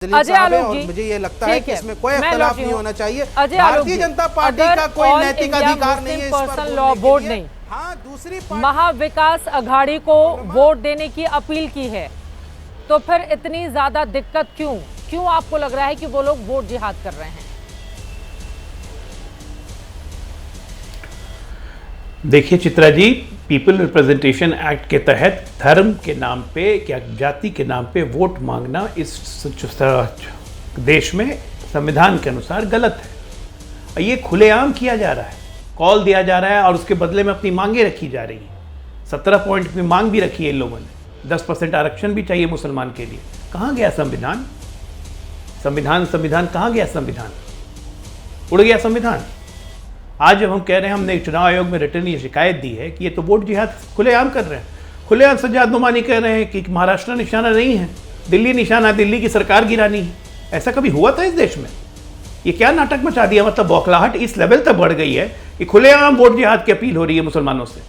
अजय आलोक और जी, मुझे ये लगता है कि इसमें कोई इख्तिलाफ नहीं होना चाहिए। अजय आलोक भारतीय जी, जनता पार्टी का कोई नैतिक अधिकार नहीं है इस पर पर्सनल लॉ बोर्ड ने दूसरी महाविकास अघाड़ी को वोट देने की अपील की है, तो फिर इतनी ज्यादा दिक्कत क्यों क्यों आपको लग रहा है कि वो लोग वोट जिहाद कर रहे हैं? देखिए Chitra ji, people representation act के तहत धर्म के नाम पे या जाति के नाम पे वोट मांगना इस देश में संविधान के अनुसार गलत है। ये खुलेआम किया जा रहा है, कॉल दिया जा रहा है और उसके बदले में अपनी मांगे रखी जा रही हैं। 17 पॉइंट में मांग भी रखी है इन लोगों ने, 10% आरक्षण भी चाहिए मुसलमान के लिए। कहाँ गया संविधान? संविधान कहाँ गया? संविधान उड़ गया संविधान। आज जब हम कह रहे हैं, हमने चुनाव आयोग में रिटर्न ये शिकायत दी है कि ये तो वोट जिहाद खुलेआम कर रहे हैं, खुलेआम सज्जाद नुमानी कह रहे हैं कि महाराष्ट्र निशाना नहीं है, दिल्ली निशाना, दिल्ली की सरकार गिरानी है। ऐसा कभी हुआ था इस देश में? ये क्या नाटक मचा दिया? मतलब बौखलाहट इस लेवल तक बढ़ गई है कि खुलेआम वोट जिहाद की अपील हो रही है मुसलमानों से।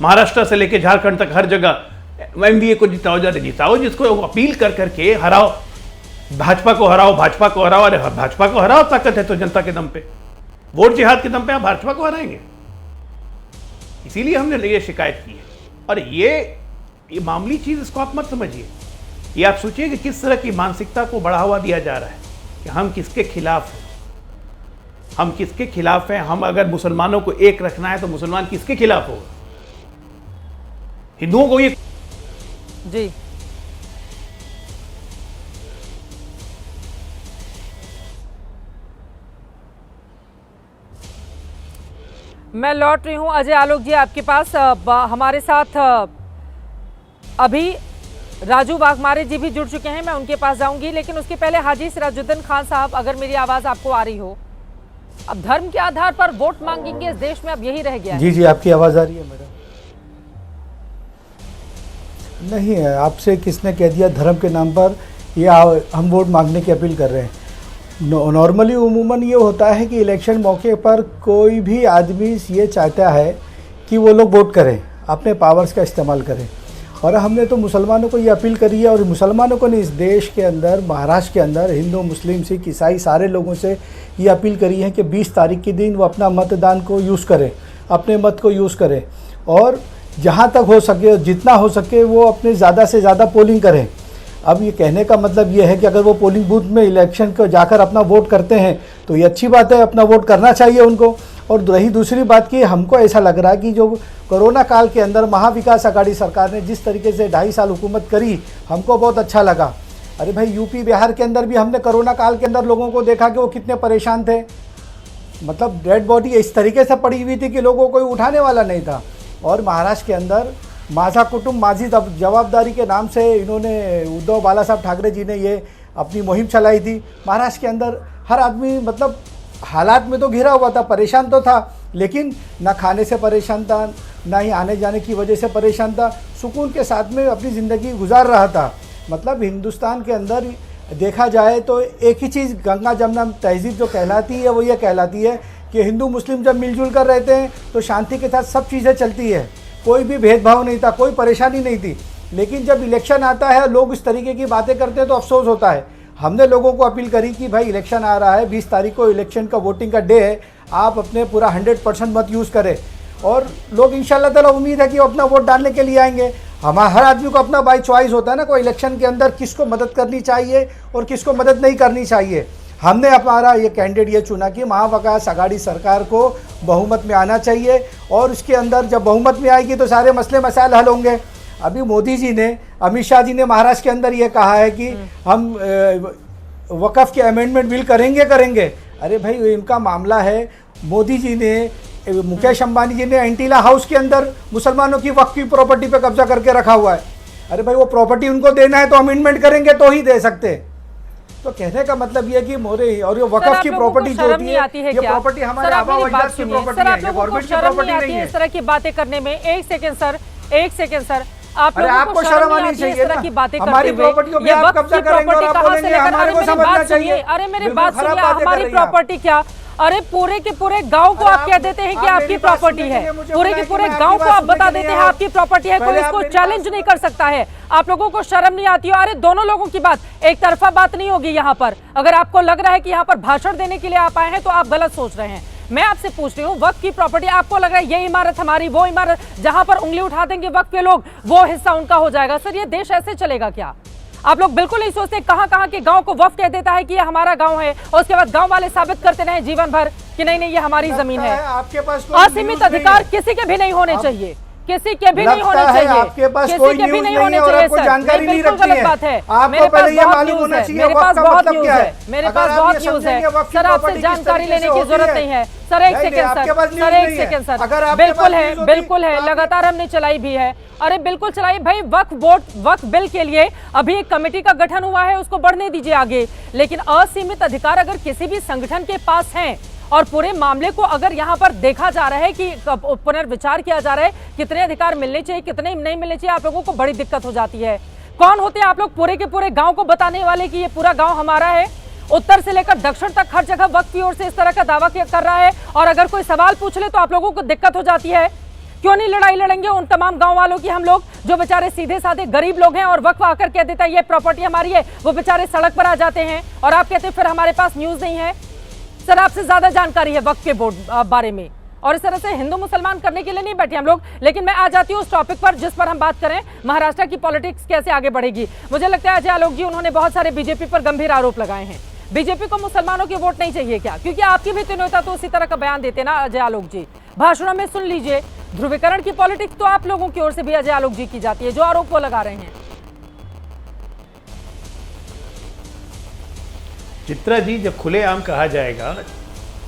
महाराष्ट्र से लेकर झारखंड तक हर जगह एमडीए को जिताओ, जिताओ, जिसको अपील कर करके हराओ, भाजपा को हराओ, भाजपा को हराओ। अरे भाजपा को हराओ, ताकत है तो जनता के दम पे, वोट जिहाद के दम पे आप भाजपा को हराएंगे। इसीलिए हमने ये शिकायत की है। और ये मामूली चीज, इसको आप मत समझिए। ये आप सोचिए कि किस तरह की मानसिकता को बढ़ावा दिया जा रहा है कि हम किसके खिलाफ हैं, हम किसके खिलाफ हैं। हम अगर मुसलमानों को एक रखना है तो मुसलमान किसके खिलाफ होगा? हिंदुओं को ये जी मैं लौट रही हूं अजय आलोक जी आपके पास। हमारे साथ अभी राजू वाघमारे जी भी जुड़ चुके हैं, मैं उनके पास जाऊंगी, लेकिन उसके पहले हाजी सिराजुद्दीन खान साहब, अगर मेरी आवाज आपको आ रही हो, अब धर्म के आधार पर वोट मांगेंगे इस देश में, अब यही रह गया है। जी जी, आपकी आवाज आ रही है मैडम? नहीं है, आपसे किसने कह दिया धर्म के नाम पर ये हम वोट मांगने की अपील कर रहे हैं? नॉर्मली उमूमन ये होता है कि इलेक्शन मौके पर कोई भी आदमी ये चाहता है कि वो लोग वोट करें, अपने पावर्स का इस्तेमाल करें। और हमने तो मुसलमानों को ये अपील करी है, और मुसलमानों को नहीं, इस देश के अंदर, महाराष्ट्र के अंदर हिंदू, मुस्लिम, सिख, ईसाई सारे लोगों से ये अपील करी है कि 20 तारीख के दिन वो अपना मतदान को यूज़ करें, अपने मत को यूज़ करें, और जहाँ तक हो सके, जितना हो सके, वो अपने ज़्यादा से ज़्यादा पोलिंग करें। अब ये कहने का मतलब ये है कि अगर वो पोलिंग बूथ में इलेक्शन को जाकर अपना वोट करते हैं तो ये अच्छी बात है, अपना वोट करना चाहिए उनको। और रही दूसरी बात कि हमको ऐसा लग रहा है कि जो कोरोना काल के अंदर महाविकास अघाड़ी सरकार ने जिस तरीके से 2.5 साल हुकूमत करी, हमको बहुत अच्छा लगा। अरे भाई, यूपी बिहार के अंदर भी हमने कोरोना काल के अंदर लोगों को देखा कि वो कितने परेशान थे। मतलब डेड बॉडी इस तरीके से पड़ी हुई थी कि लोगों को कोई उठाने वाला नहीं था। और महाराष्ट्र के अंदर माझा कुटुंब माझी जवाबदारी के नाम से इन्होंने, उद्धव बाला साहब ठाकरे जी ने ये अपनी मुहिम चलाई थी। महाराष्ट्र के अंदर हर आदमी मतलब हालात में तो घिरा हुआ था, परेशान तो था, लेकिन ना खाने से परेशान था, ना ही आने जाने की वजह से परेशान था, सुकून के साथ में अपनी ज़िंदगी गुजार रहा था। मतलब हिंदुस्तान के अंदर देखा जाए तो एक ही चीज़ गंगा जमुना तहजीब जो कहलाती है वो ये कहलाती है कि हिंदू मुस्लिम जब मिलजुल कर रहते हैं तो शांति के साथ सब चीज़ें चलती है, कोई भी भेदभाव नहीं था, कोई परेशानी नहीं थी। लेकिन जब इलेक्शन आता है, लोग इस तरीके की बातें करते हैं तो अफसोस होता है। हमने लोगों को अपील करी कि भाई इलेक्शन आ रहा है, 20 तारीख को इलेक्शन का वोटिंग का डे है, आप अपने पूरा 100% मत यूज़ करें। और लोग इंशाल्लाह ताला उम्मीद है कि वो अपना वोट डालने के लिए आएंगे। हर आदमी को अपना बाई चॉइस होता है ना, कोई इलेक्शन के अंदर किसको मदद करनी चाहिए और किसको मदद नहीं करनी चाहिए। हमने हमारा ये कैंडिडेट ये चुना कि महाविकास अघाड़ी सरकार को बहुमत में आना चाहिए, और इसके अंदर जब बहुमत में आएगी तो सारे मसले मसाइल हल होंगे। अभी मोदी जी ने, अमित शाह जी ने महाराष्ट्र के अंदर ये कहा है कि हम वक़्फ़ के अमेंडमेंट बिल करेंगे। अरे भाई, इनका मामला है। मोदी जी ने, मुकेश अंबानी जी ने एंटीला हाउस के अंदर मुसलमानों की वक्फ की प्रॉपर्टी पे कब्जा करके रखा हुआ है। अरे भाई, वो प्रॉपर्टी उनको देना है तो अमेंडमेंट करेंगे तो ही दे सकते। तो कहने का मतलब ये कि मोरे और ये वक़्फ़ की प्रॉपर्टी जो होती है, ये प्रॉपर्टी हमारे आबा अजदाद की प्रॉपर्टी है, ये गवर्नमेंट की प्रॉपर्टी नहीं है। इस तरह की बातें करने में एक सेकंड सर, अरे आपको शर्म आनी चाहिए ना, हमारी प्रॉपर्टी को आप कब्जा करेंगे और आप बोलेंगे हमारे को समझना चाहिए। अरे मेरी बात सुनिए, हमारी प्रॉपर्टी क्या, अरे पूरे के पूरे गांव को आप कह देते हैं कि आपकी प्रॉपर्टी है, पूरे के पूरे गांव को आप बता देते हैं आपकी प्रॉपर्टी है, कोई इसको चैलेंज नहीं कर सकता है। आप लोगों को शर्म नहीं आती है? अरे दोनों लोगों की बात, एक तरफा बात नहीं होगी यहाँ पर। अगर आपको लग रहा है कि यहाँ पर भाषण देने के लिए आप आए हैं तो आप गलत सोच रहे हैं। मैं आपसे पूछ रही हूँ, वक्फ की प्रॉपर्टी, आपको लग रहा है ये इमारत हमारी, वो इमारत, जहां पर उंगली उठा देंगे वक्फ के लोग वो हिस्सा उनका हो जाएगा। सर ये देश ऐसे चलेगा क्या? आप लोग बिल्कुल नहीं सोचते। कहां के गांव को वक्फ कह देता है कि ये हमारा गांव है और उसके बाद गांव वाले साबित करते रहे जीवन भर कि नहीं ये हमारी जमीन है। आपके पास असीमित अधिकार किसी के भी नहीं होने चाहिए, किसी के भी नहीं होने चाहिए, आपके पास किसी कोई के भी न्यूज़ नहीं नहीं होने है और चाहिए आपको सर। जानकारी नहीं बिल्कुल रखती गलत है। बात है। आपको मेरे पास पहले ये बहुत मालूम न्यूज़ होना है, चाहिए मेरे वक्त पास का बहुत मतलब न्यूज़ क्या है, है। मेरे अगर पास आप बहुत ये न्यूज़ है समझेंगे वक्त की सर। आपसे प्रॉपर्टी किस जानकारी तरीके लेने से की होती जरूरत है। नहीं है सर। एक नहीं, सेकंड आपके सर, पास न्यूज़ सर एक नहीं है। Second sir. अगर आपके बिल्कुल पास है, न्यूज़ होती, बिल्कुल है, तो आप- लगातार हमने चलाई भी है। अरे बिल्कुल चलाइए भाई। वक्फ बिल के लिए अभी एक कमेटी का गठन हुआ है, उसको बढ़ने दीजिए आगे। लेकिन असीमित अधिकार अगर किसी भी संगठन के पास हैं और पूरे मामले को अगर यहाँ पर देखा जा रहा है कि पुनर्विचार किया जा रहा है, कितने अधिकार मिलने चाहिए कितने नहीं मिलने चाहिए, आप लोगों को बड़ी दिक्कत हो जाती है। कौन होते हैं आप लोग पूरे के पूरे गांव को बताने वाले कि ये पूरा गांव हमारा है? उत्तर से लेकर दक्षिण तक हर जगह वक्फ की ओर से इस तरह का दावा कर रहा है और अगर कोई सवाल पूछ ले तो आप लोगों को दिक्कत हो जाती है। क्यों नहीं लड़ाई लड़ेंगे उन तमाम गांव वालों की हम लोग, जो बेचारे सीधे साधे गरीब लोग हैं और वक्फ आकर कह देता है ये प्रॉपर्टी हमारी है, वो बेचारे सड़क पर आ जाते हैं और आप कहते हैं फिर हमारे पास न्यूज नहीं है। सर आपसे ज्यादा जानकारी है वक्फ के बोर्ड बारे में और इस तरह से हिंदू मुसलमान करने के लिए नहीं बैठे हम लोग। लेकिन मैं आ जाती हूँ उस टॉपिक पर जिस पर हम बात करें, महाराष्ट्र की पॉलिटिक्स कैसे आगे बढ़ेगी। मुझे लगता है अजय आलोक जी, उन्होंने बहुत सारे बीजेपी पर गंभीर आरोप लगाए हैं। बीजेपी को मुसलमानों की वोट नहीं चाहिए क्या? क्योंकि आपकी भी नेता तो उसी तरह का बयान देते ना अजय आलोक जी, भाषणों में सुन लीजिए। ध्रुवीकरण की पॉलिटिक्स तो आप लोगों की ओर से भी अजय आलोक जी की जाती है, जो आरोप वो लगा रहे हैं। चित्रा जी, जब खुलेआम कहा जाएगा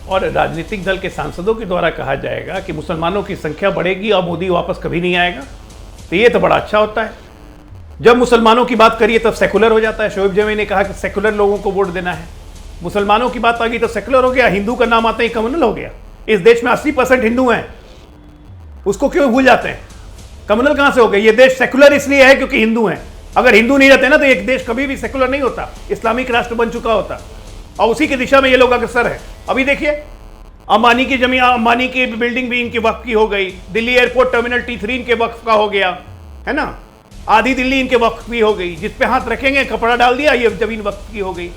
और राजनीतिक दल के सांसदों के द्वारा कहा जाएगा कि मुसलमानों की संख्या बढ़ेगी और मोदी वापस कभी नहीं आएगा, तो ये तो बड़ा अच्छा होता है। जब मुसलमानों की बात करिए तब सेकुलर हो जाता है। शोएब जमी ने कहा कि सेकुलर लोगों को वोट देना है। मुसलमानों की बात आ गई तो सेकुलर हो गया। हिंदू का नाम आते ही कम्युनल हो गया। इस देश में 80% हिंदू हैं, उसको क्यों भूल जाते हैं? कम्युनल कहां से हो गए? ये देश सेकुलर इसलिए है क्योंकि हिंदू हैं। अगर हिंदू नहीं रहते ना तो एक देश कभी भी सेकुलर नहीं होता, इस्लामिक राष्ट्र बन चुका होता। और उसी की दिशा में ये लोग अग्रसर है। अभी देखिए, अंबानी की जमीन, अंबानी की बिल्डिंग भी इनके वक्फ की हो गई। दिल्ली एयरपोर्ट टर्मिनल T3 इनके वक्फ का हो गया, है ना। आधी दिल्ली इनके वक्फ की हो गई। जिस पे हाथ रखेंगे कपड़ा डाल दिया, ये जमीन वक्फ की हो गई।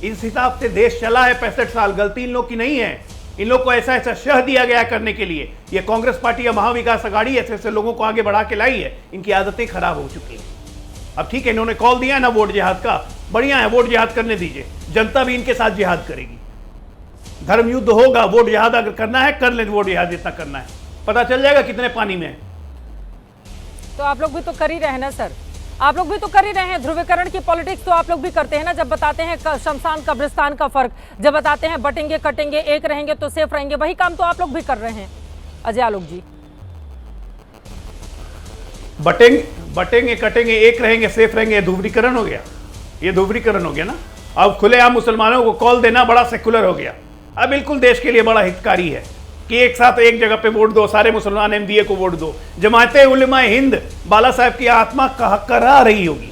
इस हिसाब से देश चला है 65 साल। गलती इन लोग की नहीं है। इन लोग को ऐसा ऐसा शह दिया गया करने के लिए। ये कांग्रेस पार्टी या महाविकास अघाड़ी ऐसे ऐसे लोगों को आगे बढ़ा के लाई है। इनकी आदतें खराब हो चुकी हैं। अब ठीक है, इन्होंने कॉल दिया है ना वोट जिहाद का, बढ़िया है, वोट जिहाद करने दीजिए। जनता भी इनके साथ जिहाद करेगी। धर्म युद्ध होगा, वोट जिहाद अगर करना है कर ले। वोट जिहाद जितना करना है, पता चल जाएगा कितने पानी में है। तो आप लोग भी तो कर ही रहे हैं ना सर, आप लोग भी तो कर ही रहे हैं। ध्रुवीकरण की पॉलिटिक्स तो आप लोग भी करते हैं ना। जब बताते हैं शमशान कब्रिस्तान का फर्क, जब बताते हैं बटेंगे कटेंगे, एक रहेंगे तो सेफ रहेंगे, वही काम तो आप लोग भी कर रहे हैं अजय आलोक जी। बटेंगे कटेंगे, एक रहेंगे सेफ रहेंगे, ये ध्रुवीकरण हो गया। ये ध्रुवीकरण हो गया ना। अब खुलेआम मुसलमानों को कॉल देना बड़ा सेकुलर हो गया। अब बिल्कुल देश के लिए बड़ा हितकारी है कि एक साथ एक जगह पे वोट दो, सारे मुसलमान MDA को वोट दो। जमाते उलेमाए हिंद बाला साहब की आत्मा करा रही होगी।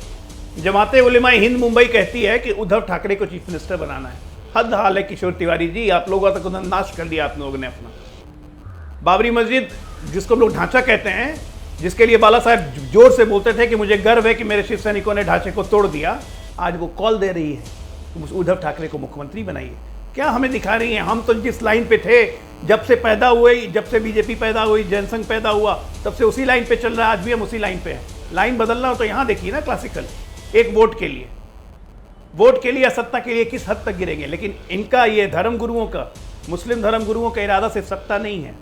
जमाते उलेमाए हिंद मुंबई कहती है कि उद्धव ठाकरे को चीफ मिनिस्टर बनाना है। हद हाल है किशोर तिवारी जी, आप लोगों तक नाश कर दिया आप लोगों ने अपना। बाबरी मस्जिद, जिसको लोग ढांचा कहते हैं, जिसके लिए बाला साहब जोर से बोलते थे कि मुझे गर्व है कि मेरे शिव सैनिकों ने ढांचे को तोड़ दिया, आज वो कॉल दे रही है कि उद्धव ठाकरे को मुख्यमंत्री बनाइए। क्या हमें दिखा रही है? हम तो जिस लाइन पे थे जब से पैदा हुए, जब से बीजेपी पैदा हुई, जनसंघ पैदा हुआ, तब से उसी लाइन पे चल रहा है। आज भी हम उसी लाइन पे हैं। लाइन बदलना हो तो यहाँ देखिए ना, क्लासिकल एक वोट के लिए या सत्ता के लिए किस हद तक गिरेंगे। लेकिन इनका ये धर्म गुरुओं का, मुस्लिम धर्म गुरुओं का इरादा सिर्फ सत्ता नहीं है,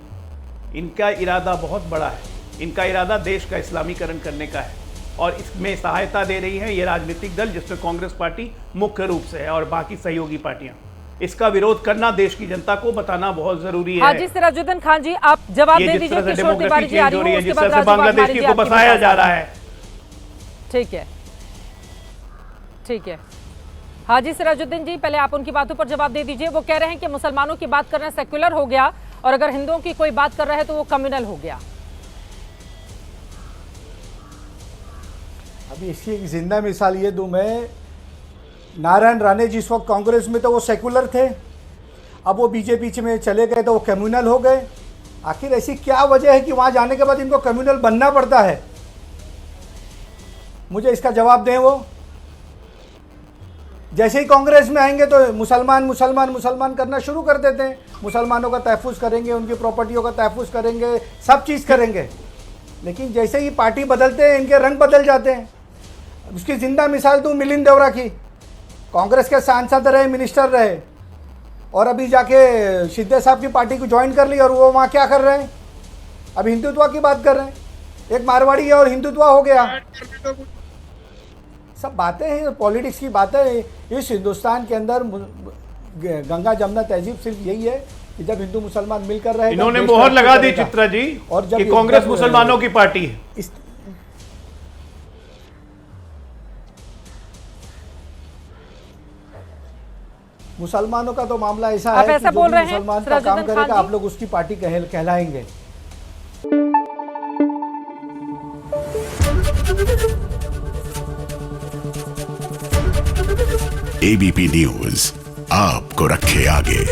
इनका इरादा बहुत बड़ा है। इनका इरादा देश का इस्लामीकरण करने का है और इसमें सहायता दे रही है ये राजनीतिक दल, जिसमें कांग्रेस पार्टी मुख्य रूप से है और बाकी सहयोगी पार्टियां। इसका विरोध करना देश की जनता को बताना बहुत जरूरी है। हाजी सिराजुद्दीन खान जी, आप जवाब दे दीजिए। किशोर तिवारी जी आ रही है, जिस तरह से बांग्लादेश की को बसाया जा रहा है। ठीक है, ठीक है। हाजी सिराजुद्दीन जी, पहले आप उनकी बातों पर जवाब दे दीजिए। वो कह रहे हैं कि मुसलमानों की बात करना सेक्युलर हो गया और अगर हिंदुओं की कोई बात कर रहा है तो वो कम्युनल हो गया। अभी इसकी एक जिंदा मिसाल ये दूं मैं, नारायण राणे जिस वक्त कांग्रेस में थे वो सेकुलर थे। अब वो बीजेपी में चले गए तो वो कम्युनल हो गए। आखिर ऐसी क्या वजह है कि वहाँ जाने के बाद इनको कम्युनल बनना पड़ता है? मुझे इसका जवाब दें वो। जैसे ही कांग्रेस में आएंगे तो मुसलमान मुसलमान मुसलमान करना शुरू कर देते हैं। मुसलमानों का तहफ़्फ़ुज़ करेंगे, उनकी प्रॉपर्टियों का तहफ़्फ़ुज़ करेंगे, सब चीज़ करेंगे। लेकिन जैसे ही पार्टी बदलते हैं इनके रंग बदल जाते हैं। उसकी ज़िंदा मिसाल दूँ मिलिंद देवरा की। कांग्रेस के सांसद रहे, मिनिस्टर रहे, और अभी जाके शिंदे साहब की पार्टी को ज्वाइन कर ली और वो वहाँ क्या कर रहे हैं? अब हिंदुत्व की बात कर रहे हैं। एक मारवाड़ी है और हिंदुत्व हो गया। सब बातें हैं, पॉलिटिक्स की बातें। इस हिंदुस्तान के अंदर गंगा जमुना तहजीब सिर्फ यही है कि जब हिंदू मुसलमान मिलकर रहे। इन्होंने मोहर लगा दी चित्रा जी और जब कांग्रेस मुसलमानों की पार्टी है। मुसलमानों का तो मामला ऐसा है कि जो भी मुसलमान का काम करेगा आप लोग उसकी पार्टी कहलाएंगे। एबीपी न्यूज आपको रखे आगे।